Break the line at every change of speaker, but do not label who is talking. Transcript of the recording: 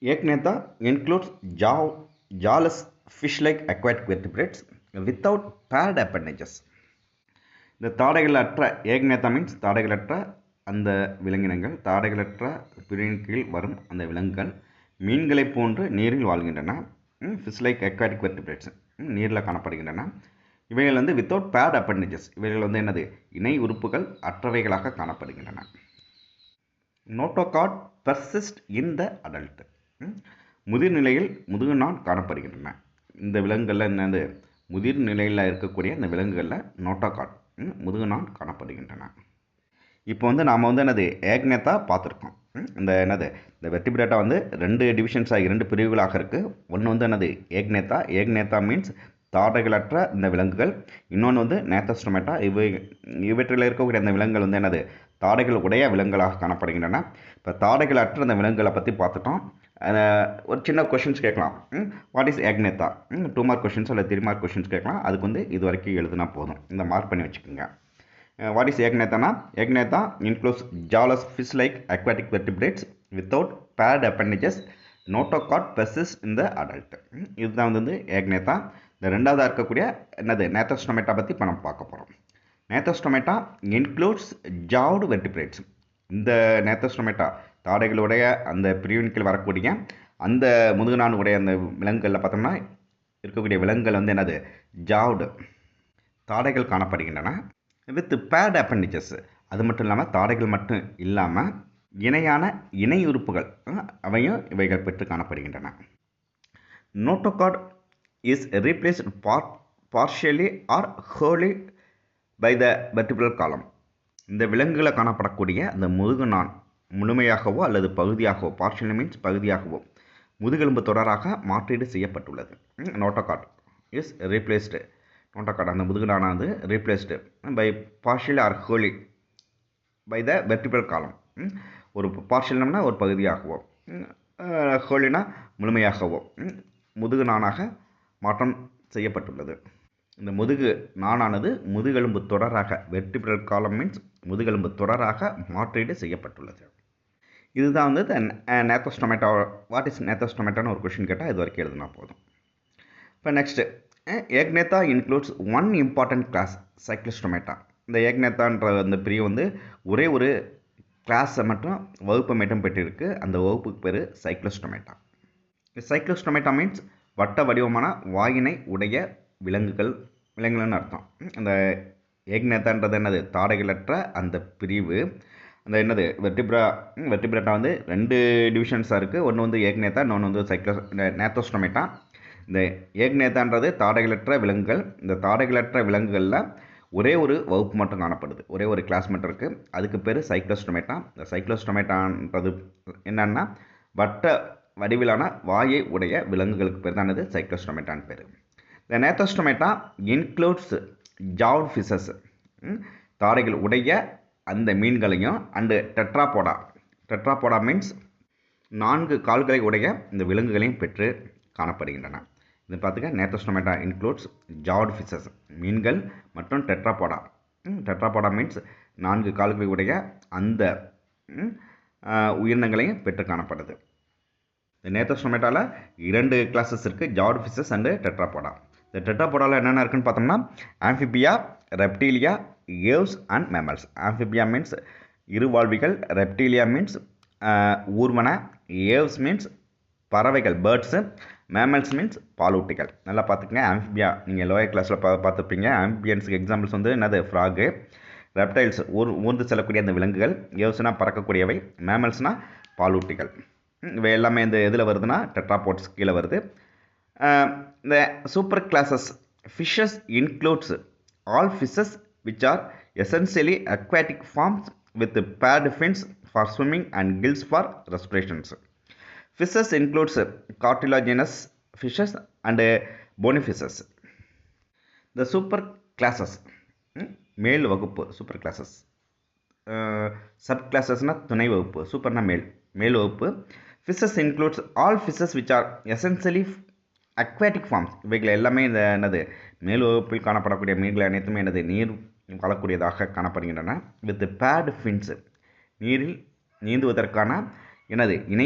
Echinata includes jawless fish-like aquatic vertebrates without paired appendages. இந்த தாடைகளற்ற ஏக்நேத்தா means தாடைகளற்ற அந்த விலங்கினங்கள், தாடைகளற்ற பிரிவின் கீழ் வரும் அந்த விலங்குகள் மீன்களைப் போன்று நீரில் வாழ்கின்றன. ஃபிஷ் லைக் அக்வாட்டிக் வெர்டிபிரேட்ஸ் நீரில் காணப்படுகின்றன. இவைகள் வந்து வித்தவுட் பேட் அப்பண்டேஜஸ், இவைகள் வந்து என்னது இணை உறுப்புகள் அற்றவைகளாக காணப்படுகின்றன. நோட்டோகாட் பெர்சிஸ்ட் இன் த அடல்ட், முதிர்நிலையில் முதுகுநான் காணப்படுகின்றன. இந்த விலங்குகளில் என்னது முதிர் நிலையில் இருக்கக்கூடிய இந்த விலங்குகளில் நோட்டோகாட் முதுகுநான் காணப்படுகின்றன. இப்போ வந்து நாம் வந்து என்னது ஏக்நேத்தா பார்த்துருக்கோம். இந்த என்னது இந்த வெர்டிபிரேட்டா வந்து ரெண்டு டிவிஷன்ஸாக இரண்டு பிரிவுகளாக இருக்குது. ஒன்று வந்து என்னது ஏக்நேத்தா மீன்ஸ் தாடைகளற்ற இந்த விலங்குகள், இன்னொன்று வந்து நேத்தஸ்டோமேட்டா. இவற்றில் இருக்கக்கூடிய அந்த விலங்குகள் வந்து என்னது தாடைகள் உடைய விலங்குகளாக காணப்படுகின்றன. இப்போ தாடைகளற்ற இந்த விலங்குகளை பற்றி பார்த்துட்டோம். ஒரு சின்ன கொஷின்ஸ் கேட்கலாம். What is Agnatha? 2 mark questions அல்லது 3 மார்க் கொஷின்ஸ் கேட்கலாம். அதுக்கு வந்து இது வரைக்கும் எழுதுனா போதும். இந்த மார்க் பண்ணி வச்சுக்கோங்க. வாட் இஸ் ஏக்நேத்தானா? Agnatha includes jawless fish like aquatic vertebrates without paired appendages. Notochord persists in the adult. இதுதான் வந்து ஏக்நேத்தா. இந்த ரெண்டாவதாக இருக்கக்கூடிய என்னது நேத்தஸ்டோமேட்டா பற்றி இப்போ நம்ம பார்க்க போகிறோம். நேத்தஸ்டோமேட்டா இன்க்ளூட்ஸ் ஜாவ்டு வெர்டிபிரேட்ஸ். இந்த நேத்தஸ்டோமேட்டா தாடைகளுடைய அந்த பிரிவின் கீழ் வரக்கூடிய அந்த முதுகுநான் உடைய அந்த விலங்குகளில் பார்த்தோம்னா இருக்கக்கூடிய விலங்குகள் வந்து என்னது ஜாவ்டு தாடைகள் காணப்படுகின்றன. வித் பேட் அப்பண்டேஜஸ், அது மட்டும் இல்லாமல் தாடைகள் மட்டும் இல்லாமல் இணையான இணை உறுப்புகள் அவையும் இவைகள் பெற்று காணப்படுகின்றன. Notochord is replaced partially or wholly by the vertebral column. இந்த விலங்குகளை காணப்படக்கூடிய அந்த முதுகுநான் முழுமையாகவோ அல்லது பகுதியாகவோ, பார்ஷியலி மீன்ஸ் பகுதியாகவோ, முதுகெலும்பு தொடராக மாற்றீடு செய்யப்பட்டுள்ளது. நோட்டோகாட் இஸ் ரீப்ளேஸ்டு, நோட்டோகாட் அந்த முதுகுநானானது replaced by partial or wholly by the vertebral column. ஒரு பார்ஷியல்னா ஒரு பகுதியாகவோ, ஹோலினா முழுமையாகவோ முதுகுநானாக மாற்றம் செய்யப்பட்டுள்ளது. இந்த முதுகு நானானது முதுகெலும்பு தொடராக, வெர்டிபிரல் காலம் மீன்ஸ் முதுகெலும்பு தொடராக மாற்றீடு செய்யப்பட்டுள்ளது. இதுதான் வந்து நேத்தஸ்டோமேட்டா. வாட் இஸ் நேத்தஸ்டோமேட்டான்னு ஒரு கொஷின் கேட்டால் இது வரைக்கும் எழுதுனா போதும். இப்போ next Agnatha includes one important class Cyclostomata. இந்த ஏக்நேத்தான்ற அந்த பிரிவு வந்து ஒரே ஒரு கிளாஸை மட்டும் வகுப்பை மட்டும் பெற்றிருக்கு. அந்த வகுப்புக்கு பேர் சைக்ளோஸ்டோமேட்டா. சைக்ளோஸ்டோமேட்டா மீன்ஸ் வட்ட வடிவமான வாயினை உடைய விலங்குகள்னு அர்த்தம். அந்த ஏக்நேத்தான்றது என்னது தாடைகளற்ற அந்த பிரிவு. அந்த என்னது வெர்டிபிரேட்டா வந்து ரெண்டு டிவிஷன்ஸாக இருக்குது. ஒன்று வந்து ஏக்நேத்தா, இன்னொன்று வந்து நேத்தோஸ்டோமேட்டா. இந்த ஏக்நேத்தான்றது தாடைகளற்ற விலங்குகள். இந்த தாடைகளற்ற விலங்குகளில் ஒரே ஒரு வகுப்பு மட்டும் காணப்படுது, ஒரே ஒரு கிளாஸ் மட்டும் இருக்குது. அதுக்கு பேர் சைக்ளோஸ்டோமேட்டா. இந்த சைக்ளோஸ்டோமேட்டான்றது என்னன்னா வட்ட வடிவிலான வாயை உடைய விலங்குகளுக்கு பேர் தான் இது சைக்ளோஸ்டோமேட்டான்னு பேர். இந்த நேத்தோஸ்டோமேட்டா இன்க்ளூட்ஸ் ஜாவ்ட் ஃபிஷஸ், தாடைகள் உடைய அந்த மீன்களையும், அண்டு டெட்ராபோடா மீன்ஸ் 4 கால்களை உடைய இந்த விலங்குகளையும் பெற்று காணப்படுகின்றன. இது பார்த்துக்க, நேத்தோஸ்டோமேட்டா இன்க்ளூட்ஸ் ஜாவ்ட் ஃபிஷஸ் மீன்கள் மற்றும் டெட்ராபோடா மீன்ஸ் 4 கால்களை உடைய அந்த உயிரினங்களையும் பெற்று காணப்படுது. இந்த நேத்தோஸ்டோமேட்டாவில் 2 கிளாஸஸ் இருக்குது, ஜாவ்ட் ஃபிஷஸ் அண்டு டெட்ராபோடா. இந்த டெட்ராபோடாவில் என்னென்ன இருக்குன்னு பார்த்தோம்னா Amphibia, Reptilia, Aves and mammals. Amphibia means இருவாழ்விகள், ரெப்டீலியா மீன்ஸ் ஊர்வன, ஏவ்ஸ் மீன்ஸ் பறவைகள் பேர்ட்ஸு, மேமல்ஸ் மீன்ஸ் பாலூட்டிகள். நல்லா பார்த்துக்கங்க. ஆம்ஃபிபியா நீங்கள் லோயர் கிளாஸில் பார்த்துருப்பீங்க. ஆம்பியன்ஸுக்கு எக்ஸாம்பிள்ஸ் வந்து என்னது ஃப்ராகு, ரெப்டைல்ஸ் ஊர்ந்து செல்லக்கூடிய அந்த விலங்குகள், ஏவ்ஸ்னால் பறக்கக்கூடியவை, மேமல்ஸ்னால் பாலூட்டிகள். இவை எல்லாமே இந்த எதில் வருதுன்னா டெட்ராபோட்ஸ் கீழே வருது. இந்த super classes fishes includes all fishes which are essentially aquatic forms with paired fins for swimming and gills for respiration. Fishes includes cartilaginous fishes and bony fishes. The super classes மேல் வகுப்பு சூப்பர் கிளாஸஸ், சப் கிளாஸஸ்னால் துணை வகுப்பு, சூப்பர்னா மேல் வகுப்பு. Fishes includes all fishes which are essentially aquatic forms. இவைகள் எல்லாமே இந்த என்னது மேல் வகுப்பில் காணப்படக்கூடிய மீன்கள் அனைத்துமே என்னது நீர் வாழக்கூடியதாக காணப்படுகின்றன. வித் பேட் ஃபின்ஸ் நீரில் நீந்துவதற்கான என்னது இணை